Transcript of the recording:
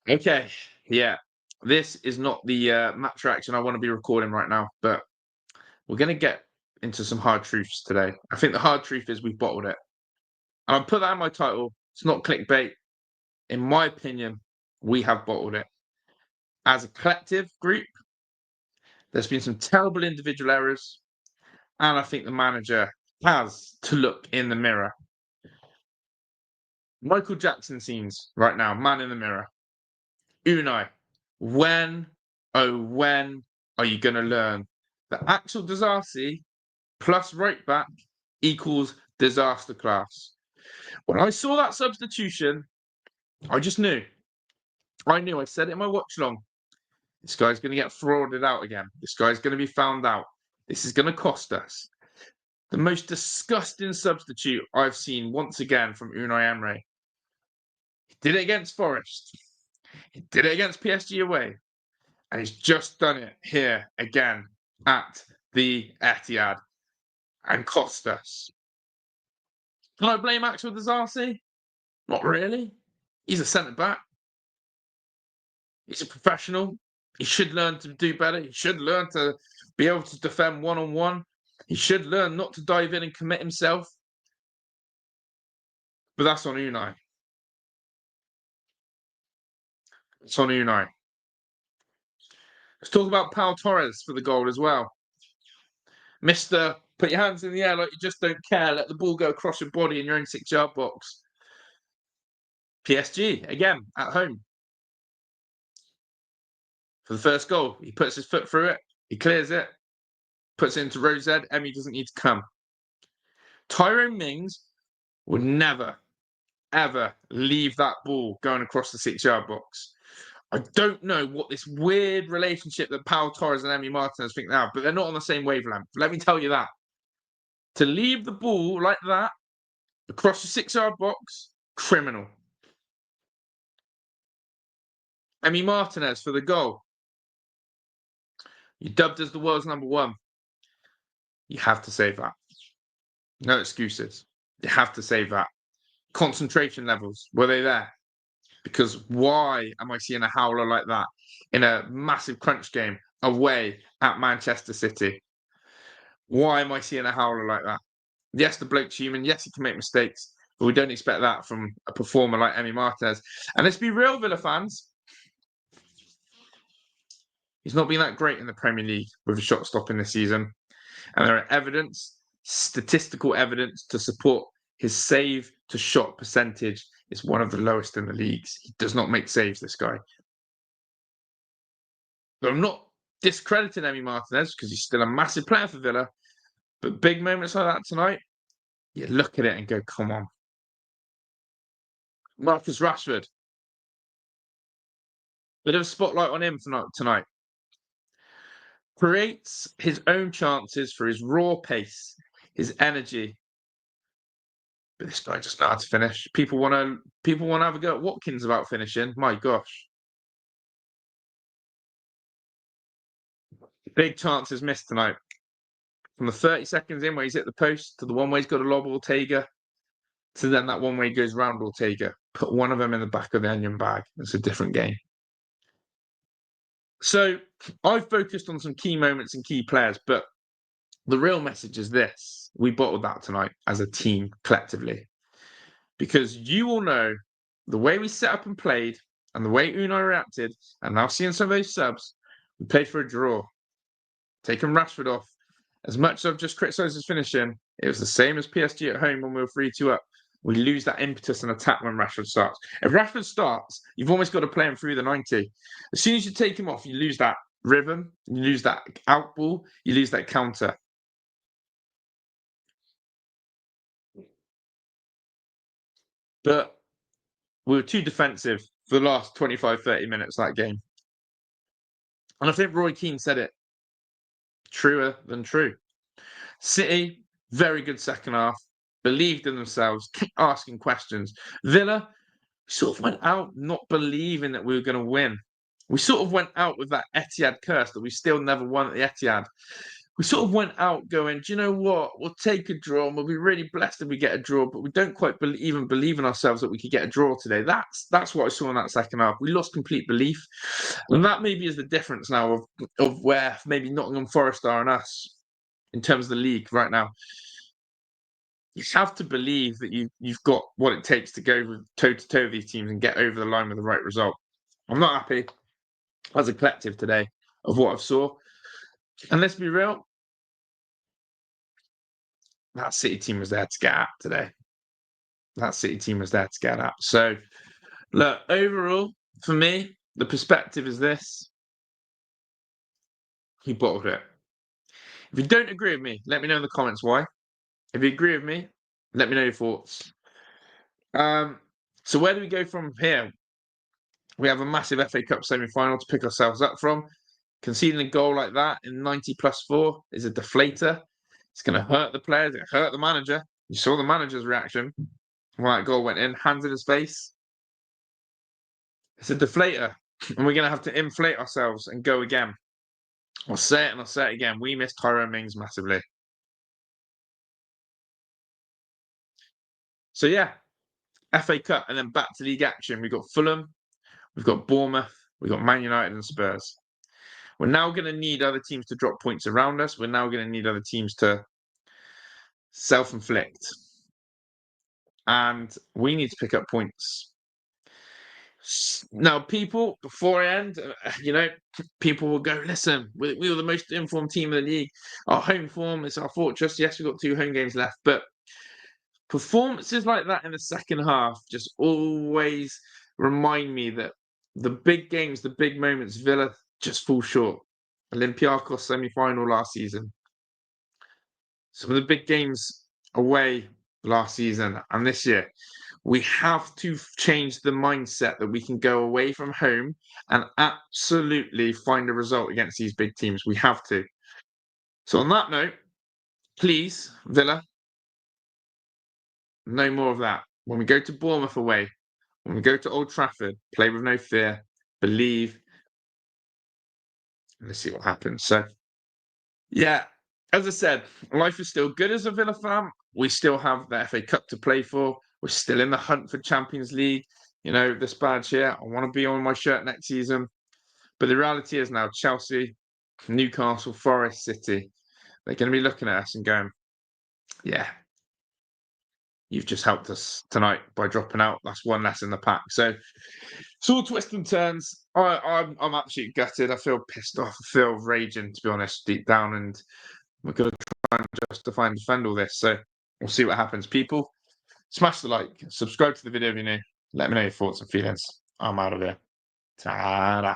Okay, yeah. This is not the match reaction I want to be recording right now, but we're going to get into some hard truths today. I think the hard truth is we've bottled it. And I'll put that in my title. It's not clickbait. In my opinion, we have bottled it. As a collective group, there's been some terrible individual errors, and I think the manager has to look in the mirror. Michael Jackson scenes right now, man in the mirror. Unai, when, oh, when are you going to learn that Axel Disasi plus right back equals disaster class? When I saw that substitution, I just knew. I said it in my watch long. This guy's going to get frauded out again. This guy's going to be found out. This is going to cost us. The most disgusting substitute I've seen once again from Unai Emery. He did it against Forest. He did it against PSG away. And he's just done it here again at the Ethiad and cost us. Can I blame Axel Disasi? Not really. He's a centre back. He's a professional. He should learn to do better. He should learn to be able to defend one-on-one. He should learn not to dive in and commit himself. But that's on Unai. It's on Unai. Let's talk about Pau Torres for the goal as well. Mr. Put your hands in the air like you just don't care. Let the ball go across your body in your own 6-yard box. PSG, again, at home. For the first goal, he puts his foot through it. He clears it. Puts it into Rose Ed. Emmy doesn't need to come. Tyrone Mings would never, ever leave that ball going across the 6-yard box. I don't know what this weird relationship that Pau Torres and Emi Martinez think now, but they're not on the same wavelength. Let me tell you that. To leave the ball like that across the 6-yard box, criminal. Emi Martinez for the goal. You're dubbed as the world's number one. You have to save that. No excuses. You have to save that. Concentration levels, were they there? Because why am I seeing a howler like that in a massive crunch game away at Manchester City? Why am I seeing a howler like that? Yes, the bloke's human. Yes, he can make mistakes. But we don't expect that from a performer like Emi Martinez. And let's be real, Villa fans. He's not been that great in the Premier League with a shot stopping this season. And there are statistical evidence to support his save to shot percentage is one of the lowest in the leagues. He does not make saves, this guy. But I'm not discrediting Emi Martinez because he's still a massive player for Villa. But big moments like that tonight, you look at it and go, come on. Marcus Rashford. Bit of a spotlight on him tonight. Creates his own chances for his raw pace, his energy. But this guy just knows how to finish. People want to have a go at Watkins about finishing. My gosh. Big chances missed tonight. From the 30 seconds in where he's hit the post to the one where he's got to lob Ortega to then that one where he goes round Ortega. Put one of them in the back of the onion bag. It's a different game. So I've focused on some key moments and key players, but the real message is this. We bottled that tonight as a team collectively. Because you all know the way we set up and played and the way Unai reacted, and now seeing some of those subs, we played for a draw. Taking Rashford off. As much as I've just criticised his finishing, it was the same as PSG at home when we were 3-2 up. We lose that impetus and attack when Rashford starts. If Rashford starts, you've almost got to play him through the 90. As soon as you take him off, you lose that rhythm, you lose that out ball, you lose that counter. But we were too defensive for the last 25, 30 minutes of that game. And I think Roy Keane said it. Truer than true. City, very good second half. Believed in themselves, kept asking questions. Villa sort of went out not believing that we were going to win. We sort of went out with that Ethiad curse that we still never won at the Ethiad. we sort of went out going, do you know what? We'll take a draw and we'll be really blessed if we get a draw, but we don't quite even believe in ourselves that we could get a draw today. That's what I saw in that second half. We lost complete belief. And that maybe is the difference now of where maybe Nottingham Forest are and us in terms of the league right now. You have to believe that you've got what it takes to go toe-to-toe with these teams and get over the line with the right result. I'm not happy as a collective today of what I've saw. And let's be real, that City team was there to get at today. That City team was there to get at. So, look, overall, for me, the perspective is this. He bottled it. If you don't agree with me, let me know in the comments why. If you agree with me, let me know your thoughts. So where do we go from here? We have a massive FA Cup semi-final to pick ourselves up from. Conceding a goal like that in 90+4 is a deflator. It's going to hurt the players. It hurt the manager. You saw the manager's reaction when that goal went in, hands in his face. It's a deflator, and we're going to have to inflate ourselves and go again. I'll say it and I'll say it again. We missed Tyrone Mings massively. So yeah, FA Cup and then back to league action. We've got Fulham, we've got Bournemouth, we've got Man United and Spurs. We're now going to need other teams to drop points around us. We're now going to need other teams to self-inflict. And we need to pick up points. Now, people, before I end, people will go, listen, we were the most informed team in the league. Our home form is our fortress. Yes, we've got 2 home games left. But performances like that in the second half just always remind me that the big games, the big moments, Villa just fall short. Olympiacos semi-final last season. Some of the big games away last season and this year. We have to change the mindset that we can go away from home and absolutely find a result against these big teams. We have to. So on that note, please, Villa, no more of that. When we go to Bournemouth away, when we go to Old Trafford, play with no fear, believe. Let's see what happens. So, yeah, as I said, life is still good as a Villa fan. We still have the FA Cup to play for. We're still in the hunt for Champions League. This badge here, I want to be on my shirt next season. But the reality is now Chelsea, Newcastle, Forest, City, they're going to be looking at us and going, yeah, you've just helped us tonight by dropping out. That's one less in the pack. So it's all twists and turns. I'm absolutely gutted. I feel pissed off. I feel raging, to be honest, deep down. And we're going to try and justify and defend all this. So we'll see what happens. People, smash the like, subscribe to the video if you're new. Let me know your thoughts and feelings. I'm out of here. Ta-da.